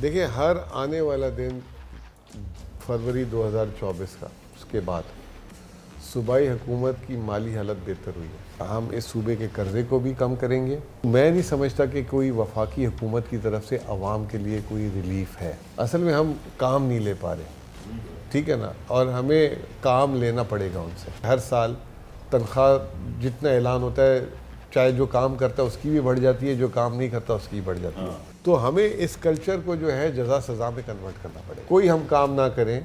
دیکھیں، ہر آنے والا دن فروری 2024 کا، اس کے بعد صوبائی حکومت کی مالی حالت بہتر ہوئی ہے. ہم اس صوبے کے قرضے کو بھی کم کریں گے. میں نہیں سمجھتا کہ کوئی وفاقی حکومت کی طرف سے عوام کے لیے کوئی ریلیف ہے. اصل میں ہم کام نہیں لے پا رہے، ٹھیک ہے نا، اور ہمیں کام لینا پڑے گا ان سے. ہر سال تنخواہ جتنا اعلان ہوتا ہے، چاہے جو کام کرتا ہے اس کی بھی بڑھ جاتی ہے، جو کام نہیں کرتا اس کی بھی بڑھ جاتی ہے. تو ہمیں اس کلچر کو جو ہے جزا سزا میں کنورٹ کرنا پڑے گا. کوئی ہم کام نہ کریں،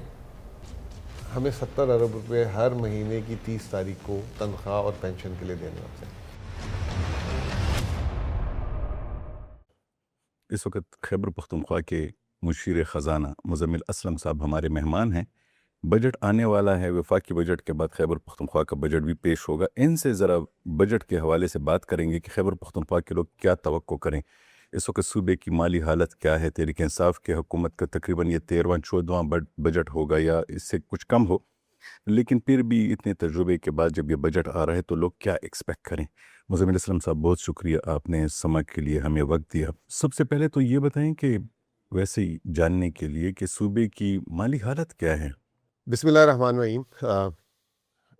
ہمیں 70 ارب روپے ہر مہینے کی 30 تاریخ کو تنخواہ اور پینشن کے لیے دینے ہوتے ہیں. اس وقت خیبر پختونخوا کے مشیر خزانہ مزمل اسلم صاحب ہمارے مہمان ہیں. بجٹ آنے والا ہے، وفاقی بجٹ کے بعد خیبر پختونخوا کا بجٹ بھی پیش ہوگا. ان سے ذرا بجٹ کے حوالے سے بات کریں گے کہ خیبر پختونخوا کے لوگ کیا توقع کریں. اس وقت صوبے کی مالی حالت کیا ہے؟ تحریک انصاف کے حکومت کا تقریباً یہ 13واں-14واں بجٹ ہوگا یا اس سے کچھ کم ہو، لیکن پھر بھی اتنے تجربے کے بعد جب یہ بجٹ آ رہا ہے تو لوگ کیا ایکسپیکٹ کریں؟ مزمل اسلم صاحب، بہت شکریہ آپ نے سمع کے لیے ہمیں وقت دیا. سب سے پہلے تو یہ بتائیں کہ ویسے ہی جاننے کے لیے کہ صوبے کی مالی حالت کیا ہے. بسم اللہ الرحمن الرحیم.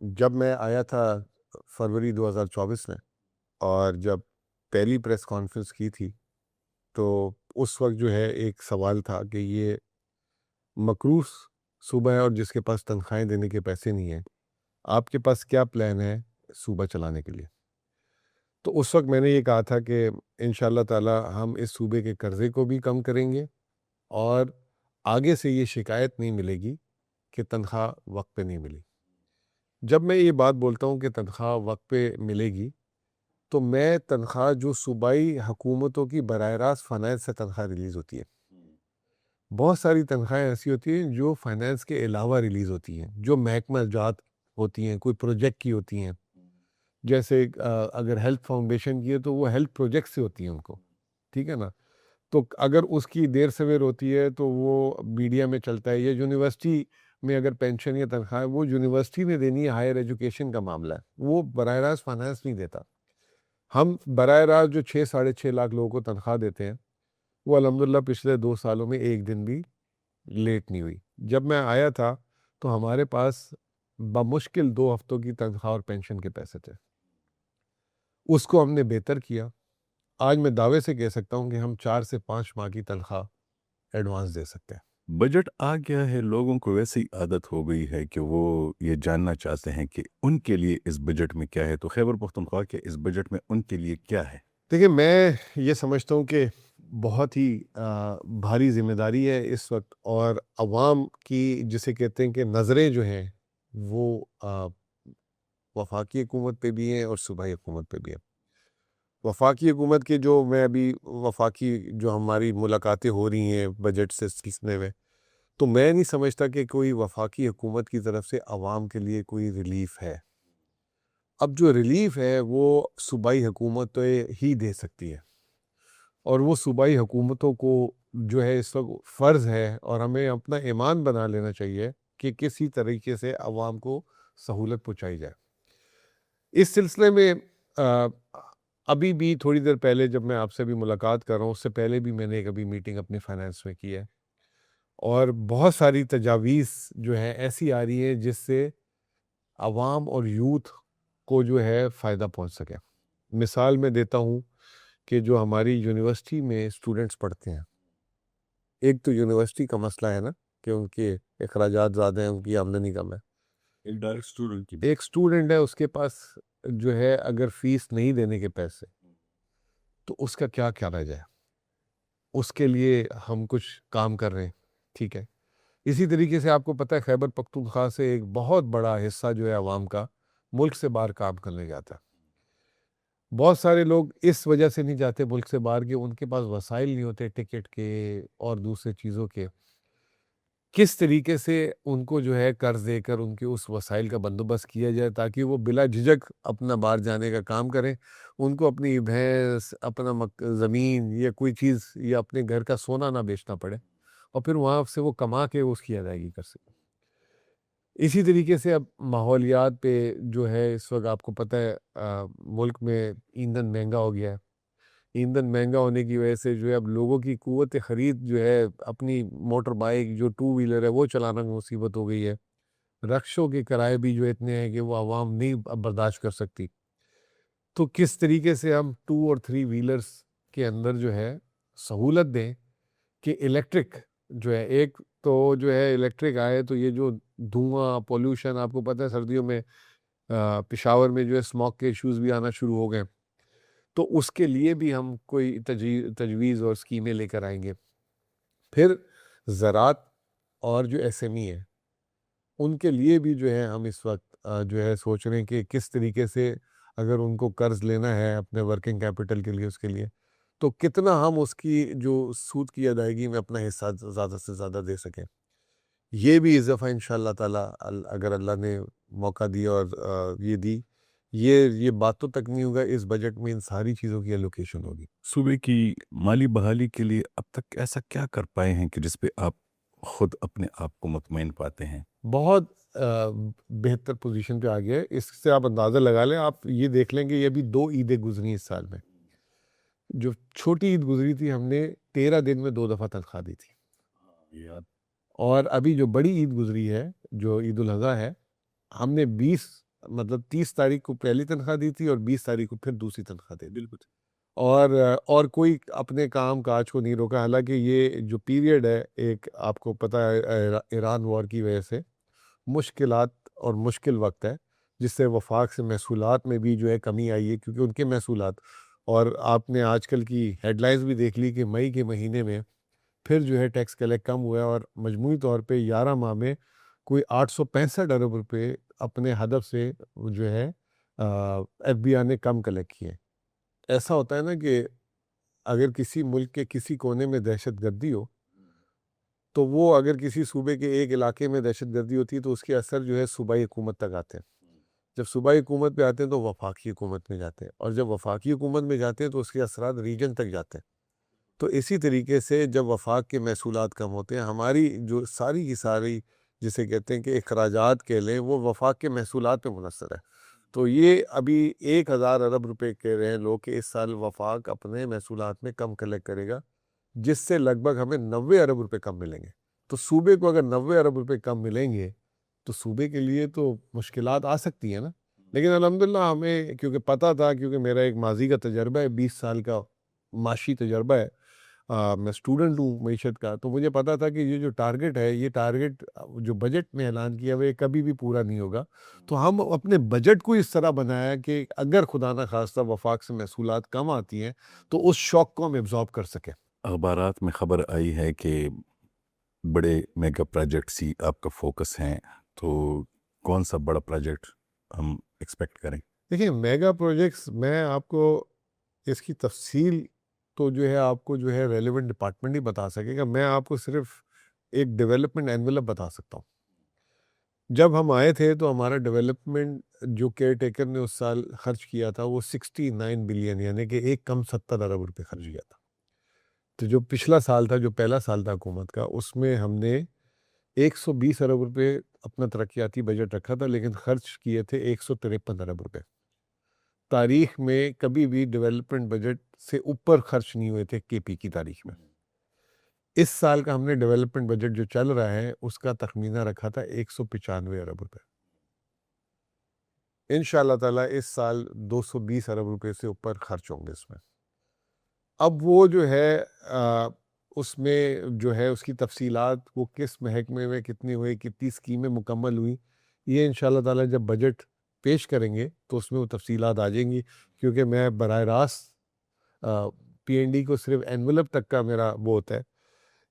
جب میں آیا تھا فروری 2024 میں، اور جب پہلی پریس کانفرنس کی تھی، تو اس وقت جو ہے ایک سوال تھا کہ یہ مقروض صوبہ ہے اور جس کے پاس تنخواہیں دینے کے پیسے نہیں ہیں، آپ کے پاس کیا پلان ہے صوبہ چلانے کے لیے؟ تو اس وقت میں نے یہ کہا تھا کہ انشاءاللہ تعالی ہم اس صوبے کے قرضے کو بھی کم کریں گے، اور آگے سے یہ شکایت نہیں ملے گی کہ تنخواہ وقت پہ نہیں ملی. جب میں یہ بات بولتا ہوں کہ تنخواہ وقت پہ ملے گی، تو میں تنخواہ جو صوبائی حکومتوں کی براہ راست فائنانس سے تنخواہ ریلیز ہوتی ہے. بہت ساری تنخواہیں ایسی ہوتی ہیں جو فائنانس کے علاوہ ریلیز ہوتی ہیں، جو محکمہ جات ہوتی ہیں، کوئی پروجیکٹ کی ہوتی ہیں. جیسے اگر ہیلتھ فاؤنڈیشن کی ہے تو وہ ہیلتھ پروجیکٹ سے ہوتی ہیں ان کو، ٹھیک ہے نا. تو اگر اس کی دیر سویر ہوتی ہے تو وہ میڈیا میں چلتا ہے. یا یونیورسٹی میں اگر پینشن یا تنخواہ ہے، وہ یونیورسٹی نے دینی ہے، ہائر ایجوکیشن کا معاملہ ہے، وہ براہ راست فائنانس نہیں دیتا. ہم براہ راست جو 6-6.5 لاکھ لوگوں کو تنخواہ دیتے ہیں، وہ الحمدللہ پچھلے 2 سالوں میں ایک دن بھی لیٹ نہیں ہوئی. جب میں آیا تھا تو ہمارے پاس بمشکل 2 ہفتوں کی تنخواہ اور پینشن کے پیسے تھے. اس کو ہم نے بہتر کیا. آج میں دعوے سے کہہ سکتا ہوں کہ ہم 4 سے 5 ماہ کی تنخواہ ایڈوانس دے سکتے ہیں. بجٹ آ گیا ہے، لوگوں کو ویسے ہی عادت ہو گئی ہے کہ وہ یہ جاننا چاہتے ہیں کہ ان کے لیے اس بجٹ میں کیا ہے. تو خیبر پختونخوا کے اس بجٹ میں ان کے لیے کیا ہے؟ دیکھیں، میں یہ سمجھتا ہوں کہ بہت ہی بھاری ذمہ داری ہے اس وقت، اور عوام کی جسے کہتے ہیں کہ نظریں جو ہیں وہ وفاقی حکومت پہ بھی ہیں اور صوبائی حکومت پہ بھی ہیں. وفاقی حکومت کے جو میں ابھی وفاقی جو ہماری ملاقاتیں ہو رہی ہیں بجٹ سے سلسلے میں، تو میں نہیں سمجھتا کہ کوئی وفاقی حکومت کی طرف سے عوام کے لیے کوئی ریلیف ہے. اب جو ریلیف ہے وہ صوبائی حکومت ہی دے سکتی ہے، اور وہ صوبائی حکومتوں کو جو ہے اس وقت فرض ہے، اور ہمیں اپنا ایمان بنا لینا چاہیے کہ کسی طریقے سے عوام کو سہولت پہنچائی جائے. اس سلسلے میں ابھی بھی تھوڑی دیر پہلے جب میں آپ سے بھی ملاقات کر رہا ہوں، اس سے پہلے بھی میں نے ایک ابھی میٹنگ اپنے فائنانس میں کی ہے، اور بہت ساری تجاویز جو ہیں ایسی آ رہی ہیں جس سے عوام اور یوتھ کو جو ہے فائدہ پہنچ سکے. مثال میں دیتا ہوں کہ جو ہماری یونیورسٹی میں اسٹوڈنٹس پڑھتے ہیں، ایک تو یونیورسٹی کا مسئلہ ہے نا کہ ان کے اخراجات زیادہ ہیں، ان کی آمدنی کم ہے. ایک ڈائریکٹ اسٹوڈنٹ کی ایک اسٹوڈنٹ ہے، اس کے پاس جو ہے اگر فیس نہیں دینے کے پیسے، تو اس کا کیا کیا رہ جائے. اس کے لیے ہم کچھ کام کر رہے ہیں، ٹھیک ہے. اسی طریقے سے آپ کو پتہ ہے خیبر پختونخوا سے ایک بہت بڑا حصہ جو ہے عوام کا ملک سے باہر کام کرنے جاتا ہے. بہت سارے لوگ اس وجہ سے نہیں جاتے ملک سے باہر کہ ان کے پاس وسائل نہیں ہوتے ٹکٹ کے اور دوسرے چیزوں کے. کس طریقے سے ان کو جو ہے قرض دے کر ان کے اس وسائل کا بندوبست کیا جائے تاکہ وہ بلا جھجک اپنا باہر جانے کا کام کریں. ان کو اپنی بھینس، اپنا زمین یا کوئی چیز یا اپنے گھر کا سونا نہ بیچنا پڑے، اور پھر وہاں سے وہ کما کے اس کی ادائیگی کر سکیں. اسی طریقے سے اب ماحولیات پہ جو ہے اس وقت آپ کو پتہ ہے ملک میں ایندھن مہنگا ہو گیا ہے. ایندھن مہنگا ہونے کی وجہ سے جو ہے اب لوگوں کی قوت خرید جو ہے اپنی موٹر بائک جو ٹو ویلر ہے وہ چلانا مصیبت ہو گئی ہے. رکشوں کے کرائے بھی جو اتنے ہیں کہ وہ عوام نہیں اب برداشت کر سکتی. تو کس طریقے سے ہم 2 اور 3 ویلرز کے اندر جو ہے سہولت دیں کہ الیکٹرک جو ہے، ایک تو جو ہے الیکٹرک آئے تو یہ جو دھواں پولوشن، آپ کو پتہ ہے سردیوں میں پشاور میں جو ہے اسموک کے ایشوز بھی آنا شروع ہو گئے، تو اس کے لیے بھی ہم کوئی تجویز اور اسکیمیں لے کر آئیں گے. پھر زراعت اور جو ایس ایم ای ہے ان کے لیے بھی جو ہے ہم اس وقت جو ہے سوچ رہے ہیں کہ کس طریقے سے اگر ان کو قرض لینا ہے اپنے ورکنگ کیپٹل کے لیے، اس کے لیے تو کتنا ہم اس کی جو سود کی ادائیگی میں اپنا حصہ زیادہ سے زیادہ دے سکیں. یہ بھی اس دفعہ انشاءاللہ تعالیٰ اگر اللہ نے موقع دیا اور یہ دی، یہ باتوں تک نہیں ہوگا، اس بجٹ میں ان ساری چیزوں کی الوکیشن ہوگی. صوبے کی مالی بحالی کے لیے اب تک ایسا کیا کر پائے ہیں کہ جس پہ آپ خود اپنے آپ کو مطمئن پاتے ہیں؟ بہت بہتر پوزیشن پہ آ گیا ہے. اس سے آپ اندازہ لگا لیں، آپ یہ دیکھ لیں کہ یہ ابھی 2 عیدیں گزری اس سال میں. جو چھوٹی عید گزری تھی ہم نے 13 دن میں 2 دفعہ تنخواہ دی تھی، یاد اور ابھی جو بڑی عید گزری ہے جو عید الاضحیٰ ہے، ہم نے 30 تاریخ کو پہلی تنخواہ دی تھی اور 20 تاریخ کو پھر دوسری تنخواہ دی. بالکل. اور کوئی اپنے کام کاج کو نہیں روکا. حالانکہ یہ جو پیریڈ ہے، ایک آپ کو پتہ ہے ایران وار کی وجہ سے مشکلات اور مشکل وقت ہے، جس سے وفاق سے محصولات میں بھی جو ہے کمی آئی ہے، کیونکہ ان کے محصولات، اور آپ نے آج کل کی ہیڈ لائنز بھی دیکھ لی کہ مئی کے مہینے میں پھر جو ہے ٹیکس کلیکٹ کم ہوا ہے، اور مجموعی طور پہ 11 ماہ میں کوئی 865 ارب روپے اپنے ہدف سے جو ہے ایف بی آئی نے کم کلیکٹ کیے. ایسا ہوتا ہے نا کہ اگر کسی ملک کے کسی کونے میں دہشت گردی ہو تو وہ اگر کسی صوبے کے ایک علاقے میں دہشت گردی ہوتی ہے تو اس کے اثر جو ہے صوبائی حکومت تک آتے ہیں. جب صوبائی حکومت پہ آتے ہیں تو وفاقی حکومت میں جاتے ہیں، اور جب وفاقی حکومت میں جاتے ہیں تو اس کے اثرات ریجن تک جاتے ہیں. تو اسی طریقے سے جب وفاق کے محصولات کم ہوتے ہیں، ہماری جو ساری کی ساری جسے کہتے ہیں کہ اخراجات کے لیں، وہ وفاق کے محصولات پہ منحصر ہے. تو یہ ابھی 1000 ارب روپے کہہ رہے ہیں لوگ کہ اس سال وفاق اپنے محصولات میں کم کلیکٹ کرے گا، جس سے لگ بھگ ہمیں 90 ارب روپے کم ملیں گے. تو صوبے کو اگر 90 ارب روپے کم ملیں گے تو صوبے کے لیے تو مشکلات آ سکتی ہیں نا. لیکن الحمدللہ ہمیں کیونکہ پتہ تھا، کیونکہ میرا ایک ماضی کا تجربہ ہے، 20 سال کا معاشی تجربہ ہے، میں اسٹوڈنٹ ہوں معیشت کا، تو مجھے پتا تھا کہ یہ جو ٹارگٹ ہے، یہ ٹارگٹ جو بجٹ میں اعلان کیا ہوا ہے کبھی بھی پورا نہیں ہوگا. تو ہم اپنے بجٹ کو اس طرح بنایا کہ اگر خدا نہ خواستہ وفاق سے محصولات کم آتی ہیں تو اس شوق کو ہم ایبزارب کر سکیں. اخبارات میں خبر آئی ہے کہ بڑے میگا پروجیکٹس ہی آپ کا فوکس ہیں، تو کون سا بڑا پروجیکٹ ہم ایکسپیکٹ کریں؟ دیکھیں، میگا پروجیکٹس میں آپ کو اس کی تفصیل تو جو ہے آپ کو جو ہے ریلیونٹ ڈپارٹمنٹ ہی بتا سکے گا. میں آپ کو صرف ایک ڈیولپمنٹ اینولپ بتا سکتا ہوں. جب ہم آئے تھے تو ہمارا ڈیولپمنٹ جو کیئر ٹیکر نے اس سال خرچ کیا تھا وہ 69 بلین، یعنی کہ 1.70 ارب روپے خرچ کیا تھا. تو جو پچھلا سال تھا، جو پہلا سال تھا حکومت کا، اس میں ہم نے 120 ارب روپے اپنا ترقیاتی بجٹ رکھا تھا، لیکن خرچ کیے تھے 153 ارب روپے. تاریخ میں کبھی بھی ڈیولپمنٹ بجٹ سے اوپر خرچ نہیں ہوئے تھے کے پی کی تاریخ میں. اس سال کا ہم نے ڈیولپمنٹ بجٹ جو چل رہا ہے اس کا تخمینہ رکھا تھا 195 ارب روپے. انشاءاللہ تعالیٰ اس سال 220 ارب روپے سے اوپر خرچ ہوں گے اس میں. اب وہ جو ہے اس میں جو ہے اس کی تفصیلات، وہ کس محکمے میں کتنی ہوئی، کتنی اسکیمیں مکمل ہوئی، یہ انشاءاللہ تعالیٰ جب بجٹ پیش کریں گے تو اس میں وہ تفصیلات آ جائیں گی. کیونکہ میں براہ راست پی این ڈی کو صرف اینولپ تک کا میرا وہ ہوتا ہے.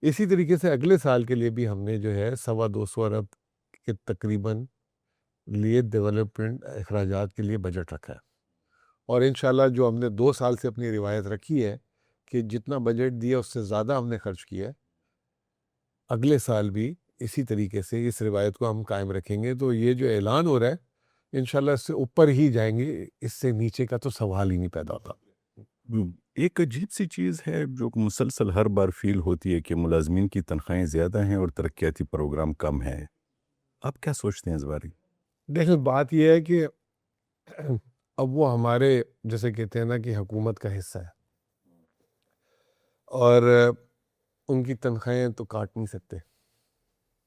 اسی طریقے سے اگلے سال کے لیے بھی ہم نے جو ہے 250 ارب کے تقریباً لیے ڈیولپمنٹ اخراجات کے لیے بجٹ رکھا ہے. اور انشاءاللہ جو ہم نے 2 سال سے اپنی روایت رکھی ہے کہ جتنا بجٹ دیا اس سے زیادہ ہم نے خرچ کیا ہے، اگلے سال بھی اسی طریقے سے اس روایت کو ہم قائم رکھیں گے. تو یہ جو اعلان ہو رہا ہے انشاءاللہ اس سے اوپر ہی جائیں گے، اس سے نیچے کا تو سوال ہی نہیں پیدا ہوتا. ایک عجیب سی چیز ہے جو مسلسل ہر بار فیل ہوتی ہے کہ ملازمین کی تنخواہیں زیادہ ہیں اور ترقیاتی پروگرام کم ہے. آپ کیا سوچتے ہیں اس بارے؟ دیکھیں، بات یہ ہے کہ اب وہ ہمارے جیسے کہتے ہیں نا کہ حکومت کا حصہ ہے. اور ان کی تنخواہیں تو کاٹ نہیں سکتے،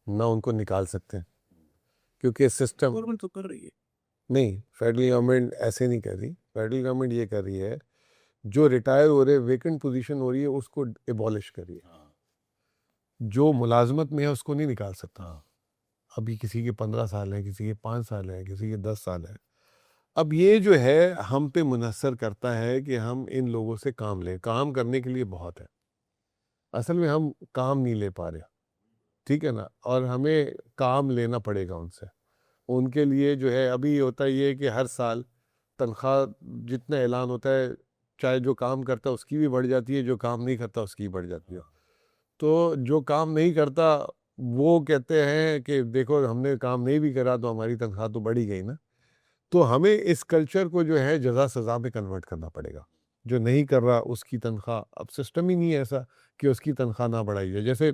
نہ ان کو نکال سکتے، کیونکہ سسٹم گورنمنٹ تو کر رہی ہے. نہیں، فیڈرل گورنمنٹ ایسے نہیں کر رہی. فیڈرل گورنمنٹ یہ کر رہی ہے جو ریٹائر ہو رہے ویکنٹ پوزیشن ہو رہی ہے اس کو ایبولش کر رہی ہے. جو ملازمت میں ہے اس کو نہیں نکال سکتا. ابھی کسی کے 15 سال ہیں، کسی کے 5 سال ہیں، کسی کے 10 سال ہیں. اب یہ جو ہے ہم پہ منحصر کرتا ہے کہ ہم ان لوگوں سے کام لیں. کام کرنے کے لیے بہت ہے، اصل میں ہم کام نہیں لے پا رہے، ٹھیک ہے نا، اور ہمیں کام لینا پڑے گا ان سے. ان کے لیے جو ہے ابھی ہوتا یہ ہے کہ ہر سال تنخواہ جتنا اعلان ہوتا ہے، چاہے جو کام کرتا ہے اس کی بھی بڑھ جاتی ہے، جو کام نہیں کرتا اس کی بڑھ جاتی ہے. تو جو کام نہیں کرتا وہ کہتے ہیں کہ دیکھو ہم نے کام نہیں بھی کرا تو ہماری تنخواہ تو بڑھ ہی گئی نا. تو ہمیں اس کلچر کو جو ہے جزا سزا میں کنورٹ کرنا پڑے گا. جو نہیں کر رہا اس کی تنخواہ، اب سسٹم ہی نہیں ہے ایسا کہ اس کی تنخواہ نہ بڑھائی جائے. جیسے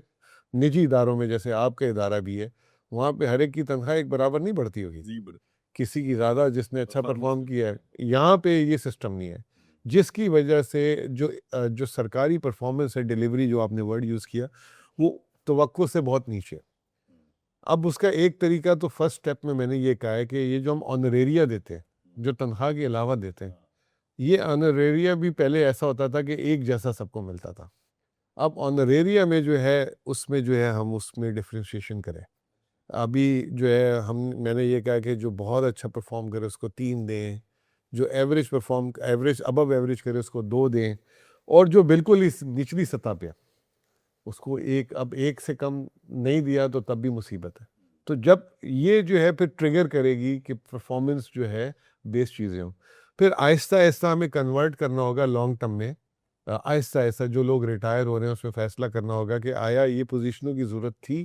نجی اداروں میں، جیسے آپ کا ادارہ بھی ہے، وہاں پہ ہر ایک کی تنخواہ ایک برابر نہیں بڑھتی ہوگی، کسی کی زیادہ جس نے اچھا پرفارم کیا ہے. یہاں پہ یہ سسٹم نہیں ہے، جس کی وجہ سے جو سرکاری پرفارمنس ہے، ڈیلیوری جو آپ نے ورڈ یوز کیا، وہ توقع سے بہت نیچے. اب اس کا ایک طریقہ تو فرسٹ سٹیپ میں نے یہ کہا ہے کہ یہ جو ہم آنریریا دیتے ہیں، جو تنخواہ کے علاوہ دیتے ہیں، یہ آنریریا بھی پہلے ایسا ہوتا تھا کہ ایک جیسا سب کو ملتا تھا. اب آنریریا میں جو ہے اس میں جو ہے ہم اس میں ڈفرینشیشن کریں. ابھی جو ہے میں نے یہ کہا کہ جو بہت اچھا پرفارم کرے اس کو 3 دیں، جو ایوریج ابو ایوریج کرے اس کو 2 دیں، اور جو بالکل اس نچلی سطح پہ اس کو ایک سے کم نہیں دیا تو تب بھی مصیبت ہے. تو جب یہ جو ہے پھر ٹریگر کرے گی کہ پرفارمنس جو ہے بیس چیزیں ہوں، پھر آہستہ آہستہ ہمیں کنورٹ کرنا ہوگا لانگ ٹرم میں. آہستہ آہستہ جو لوگ ریٹائر ہو رہے ہیں اس میں فیصلہ کرنا ہوگا کہ آیا یہ پوزیشنوں کی ضرورت تھی،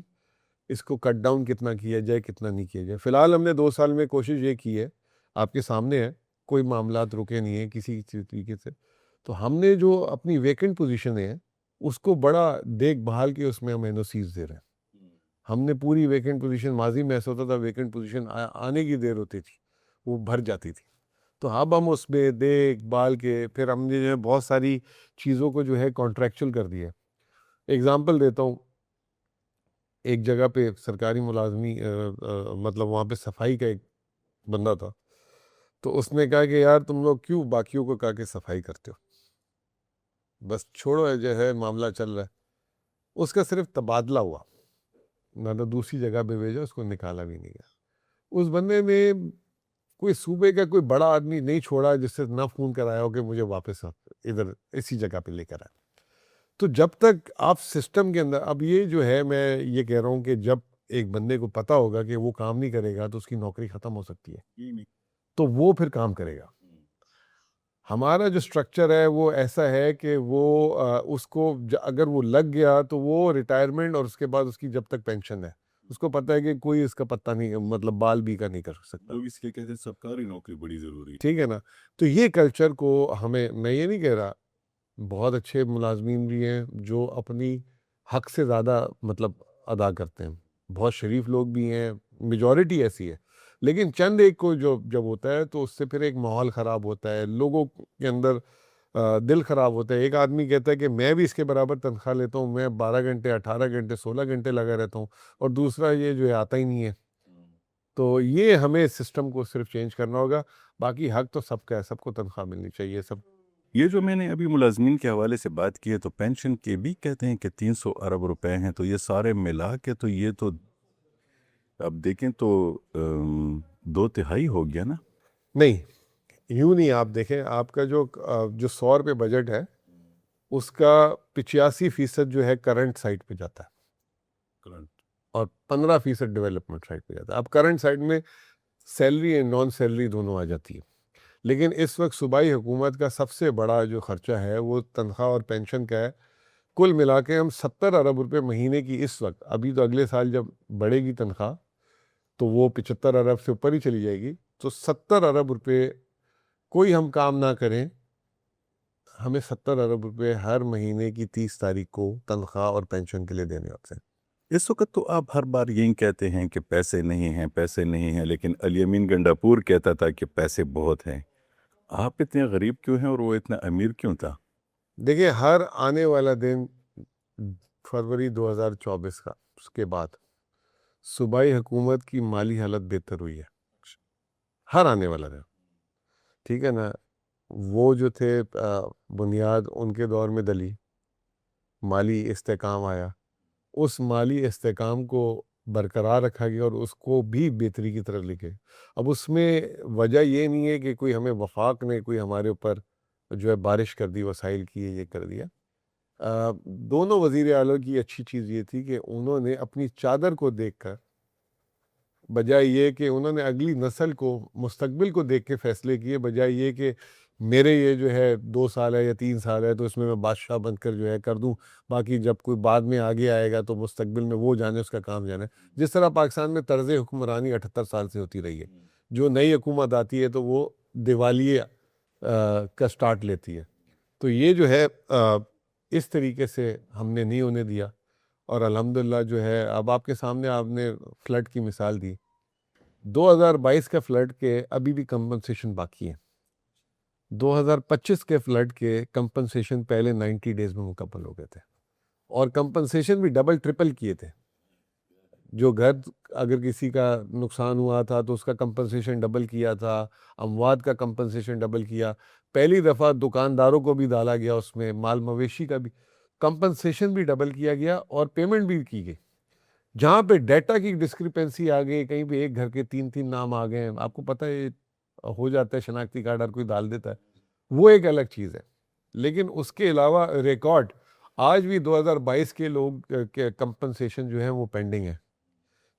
اس کو کٹ ڈاؤن کتنا کیا جائے، کتنا نہیں کیا جائے. فی الحال ہم نے 2 سال میں کوشش یہ کی ہے، آپ کے سامنے ہے، کوئی معاملات رکے نہیں ہیں کسی طریقے سے. تو ہم نے جو اپنی ویکنٹ پوزیشن ہیں اس کو بڑا دیکھ بھال کے اس میں ہم NOCs دے رہے ہیں. ہم نے پوری ویکنٹ پوزیشن، ماضی میں ایسا ہوتا تھا ویکنٹ پوزیشن آنے کی دیر ہوتی تھی، وہ بھر جاتی تھی. تو اب ہم اس میں دیکھ بھال کے پھر ہم نے جو ہے بہت ساری چیزوں کو جو ہے کانٹریکچل کر دیا. ایگزامپل دیتا ہوں، ایک جگہ پہ سرکاری ملازمی مطلب وہاں پہ صفائی کا ایک بندہ تھا، تو اس نے کہا کہ یار تم لوگ کیوں باقیوں کو کہا کہ صفائی کرتے ہو، بس چھوڑو جو ہے معاملہ چل رہا ہے. اس کا صرف تبادلہ ہوا، نہ تو دوسری جگہ پہ بھیجا، اس کو نکالا بھی نہیں گیا. اس بندے نے کوئی صوبے کا کوئی بڑا آدمی نہیں چھوڑا جس سے نہ فون کرایا ہو کہ مجھے واپس ادھر اسی جگہ پہ لے کر آئے. تو جب تک آپ سسٹم کے اندر، اب یہ جو ہے میں یہ کہہ رہا ہوں کہ جب ایک بندے کو پتا ہوگا کہ وہ کام نہیں کرے گا تو اس کی نوکری ختم ہو سکتی ہے، تو وہ پھر کام کرے گا. ہمارا جو سٹرکچر ہے وہ ایسا ہے کہ وہ اس کو اگر وہ لگ گیا تو وہ ریٹائرمنٹ اور اس کے بعد اس کی جب تک پینشن ہے، اس کو پتہ ہے کہ کوئی اس کا پتہ نہیں، مطلب بال بھی کا نہیں کر سکتا. لوگ اس لیے کہتے ہیں سرکاری نوکری بڑی ضروری ہے. ٹھیک ہے نا. تو یہ کلچر کو ہمیں، میں یہ نہیں کہہ رہا، بہت اچھے ملازمین بھی ہیں جو اپنی حق سے زیادہ مطلب ادا کرتے ہیں، بہت شریف لوگ بھی ہیں، میجورٹی ایسی ہے. لیکن چند ایک کو جب ہوتا ہے تو اس سے پھر ایک ماحول خراب ہوتا ہے، لوگوں کے اندر دل خراب ہوتا ہے. ایک آدمی کہتا ہے کہ میں بھی اس کے برابر تنخواہ لیتا ہوں، میں 12 گھنٹے 18 گھنٹے 16 گھنٹے لگا رہتا ہوں، اور دوسرا یہ جو ہے آتا ہی نہیں ہے. تو یہ ہمیں سسٹم کو صرف چینج کرنا ہوگا. باقی حق تو سب کا ہے، سب کو تنخواہ ملنی چاہیے. سب یہ جو میں نے ابھی ملازمین کے حوالے سے بات کی ہے، تو پینشن کے بھی کہتے ہیں کہ 300 ارب روپے ہیں، تو یہ سارے ملا کے تو یہ تو اب دیکھیں تو 2/3 ہو گیا نا. نہیں، یوں نہیں. آپ دیکھیں آپ کا جو 100 روپے بجٹ ہے اس کا 85% جو ہے کرنٹ سائٹ پہ جاتا ہے اور 15% ڈیولپمنٹ سائٹ پہ جاتا ہے. اب کرنٹ سائٹ میں سیلری اینڈ نان سیلری دونوں آ جاتی ہے، لیکن اس وقت صوبائی حکومت کا سب سے بڑا جو خرچہ ہے وہ تنخواہ اور پینشن کا ہے. کل ملا کے ہم 70 ارب روپے مہینے کی اس وقت، ابھی تو اگلے سال جب بڑھے گی تنخواہ تو وہ 75 ارب سے اوپر ہی چلی جائے گی. تو 70 ارب روپے کوئی ہم کام نہ کریں، ہمیں 70 ارب روپے ہر مہینے کی 30 تاریخ کو تنخواہ اور پینشن کے لیے دینے ہوتے ہیں. اس وقت تو آپ ہر بار یہی کہتے ہیں کہ پیسے نہیں ہیں، پیسے نہیں ہیں، لیکن الیمین گنڈاپور کہتا تھا کہ پیسے بہت ہیں. آپ اتنے غریب کیوں ہیں اور وہ اتنا امیر کیوں تھا؟ دیکھیں ہر آنے والا دن فروری 2024 کا اس کے بعد صوبائی حکومت کی مالی حالت بہتر ہوئی ہے، ہر آنے والا دن، ٹھیک ہے نا. وہ جو تھے بنیاد ان کے دور میں دلی، مالی استحکام آیا، اس مالی استحکام کو برقرار رکھا گیا اور اس کو بھی بہتری کی طرف لے کے. اب اس میں وجہ یہ نہیں ہے کہ کوئی ہمیں وفاق نے کوئی ہمارے اوپر جو ہے بارش کر دی، وسائل کی یہ کر دیا. دونوں وزیر اعلیٰ کی اچھی چیز یہ تھی کہ انہوں نے اپنی چادر کو دیکھ کر، بجائے یہ کہ انہوں نے اگلی نسل کو، مستقبل کو دیکھ کے فیصلے کیے، بجائے یہ کہ میرے یہ جو ہے 2 سال ہے یا 3 سال ہے تو اس میں بادشاہ بن کر جو ہے کر دوں، باقی جب کوئی بعد میں آگے آئے گا تو مستقبل میں وہ جانے اس کا کام جانے. جس طرح پاکستان میں طرز حکمرانی 78 سال سے ہوتی رہی ہے، جو نئی حکومت آتی ہے تو وہ دیوالیے کا سٹارٹ لیتی ہے. تو یہ جو ہے اس طریقے سے ہم نے نہیں ہونے دیا، اور الحمدللہ جو ہے اب آپ کے سامنے آپ نے فلڈ کی مثال دی. 2022 کے فلڈ کے ابھی بھی کمپنسیشن باقی ہے. 2025 کے فلڈ کے کمپنسیشن پہلے 90 ڈیز میں مکمل ہو گئے تھے، اور کمپنسیشن بھی ڈبل ٹرپل کیے تھے. جو گھر اگر کسی کا نقصان ہوا تھا تو اس کا کمپنسیشن ڈبل کیا تھا، اموات کا کمپنسیشن ڈبل کیا. پہلی دفعہ دکانداروں کو بھی ڈالا گیا، اس میں مال مویشی کا بھی کمپنسیشن بھی ڈبل کیا گیا اور پیمنٹ بھی کی گئی. جہاں پہ ڈیٹا کی ڈسکرپنسی آ گئی، کہیں پہ ایک گھر کے 3 نام آ گئے، آپ کو پتہ ہے ہو جاتا ہے، شناختی کارڈ ہر کوئی ڈال دیتا ہے، وہ ایک الگ چیز ہے. لیکن اس کے علاوہ ریکارڈ آج بھی 2022 کے لوگ کے کمپنسیشن جو ہے وہ پینڈنگ ہے.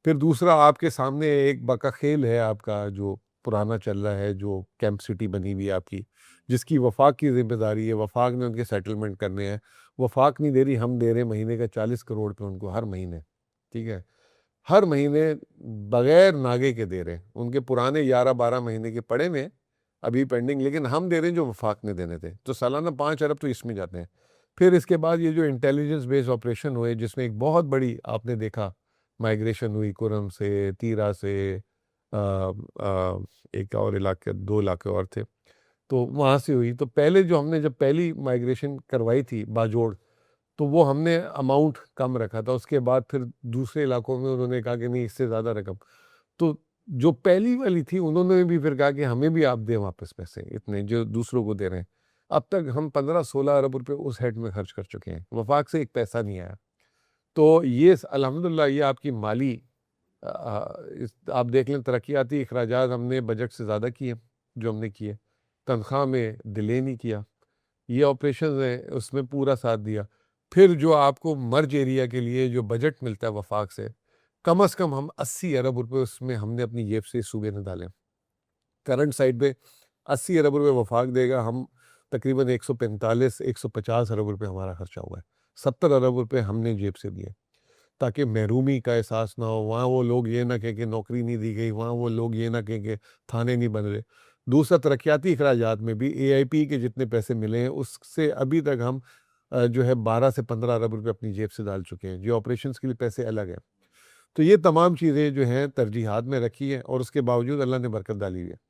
پھر دوسرا آپ کے سامنے ایک بقا خیل ہے آپ کا جو پرانا چل رہا ہے، جو کیمپ سٹی بنی ہوئی ہے آپ کی، جس کی وفاق کی ذمہ داری ہے. وفاق نے ان کے سیٹلمنٹ کرنے ہیں، وفاق نہیں دے رہی، ہم دے رہے ہیں مہینے کا 40 کروڑ پہ ان کو ہر مہینے، ٹھیک ہے، ہر مہینے بغیر ناگے کے دے رہے ہیں. ان کے پرانے 11-12 مہینے کے پڑے میں ابھی پینڈنگ، لیکن ہم دے رہے ہیں جو وفاق نے دینے تھے. تو سالانہ 5 ارب تو اس میں جاتے ہیں. پھر اس کے بعد یہ جو انٹیلیجنس بیس آپریشن ہوئے، جس میں ایک بہت بڑی آپ نے دیکھا مائیگریشن ہوئی کرم سے، تیرا سے، ایک اور علاقے، 2 علاقے اور تھے، تو وہاں سے ہوئی. تو پہلے جو ہم نے جب پہلی مائیگریشن کروائی تھی باجوڑ، تو وہ ہم نے اماؤنٹ کم رکھا تھا. اس کے بعد پھر دوسرے علاقوں میں انہوں نے کہا کہ نہیں اس سے زیادہ رقم. تو جو پہلی والی تھی انہوں نے بھی پھر کہا کہ ہمیں بھی آپ دیں واپس پیسے اتنے جو دوسروں کو دے رہے ہیں. اب تک ہم 15-16 ارب روپے اس ہیڈ میں خرچ کر چکے ہیں، وفاق سے ایک پیسہ نہیں آیا. تو یہ الحمدللہ یہ آپ کی مالی آپ دیکھ لیں ترقیاتی اخراجات ہم نے بجٹ سے زیادہ کیے جو ہم نے کیے. تنخواہ میں ڈیلے نہیں کیا، یہ آپریشنز ہیں اس میں پورا ساتھ دیا. پھر جو آپ کو مرج ایریا کے لیے جو بجٹ ملتا ہے وفاق سے، کم از کم ہم 80 ارب روپے اس میں ہم نے اپنی جیب سے صوبے نے ڈالے. کرنٹ سائڈ پہ 80 ارب روپے وفاق دے گا، ہم تقریباً 145-150 ارب روپے ہمارا خرچہ ہوا ہے. 70 ارب روپے ہم نے جیب سے دیے تاکہ محرومی کا احساس نہ ہو. وہاں وہ لوگ یہ نہ کہیں کہ نوکری نہیں دی گئی، وہاں وہ لوگ یہ نہ کہیں کہ تھانے نہیں بن رہے. دوسرا ترقیاتی اخراجات میں بھی اے آئی پی کے جتنے پیسے ملے ہیں اس سے ابھی تک ہم جو ہے 12 سے 15 ارب روپے اپنی جیب سے ڈال چکے ہیں، جو آپریشنز کے لیے پیسے الگ ہیں. تو یہ تمام چیزیں جو ہیں ترجیحات میں رکھی ہیں، اور اس کے باوجود اللہ نے برکت ڈالی ہوئی ہے.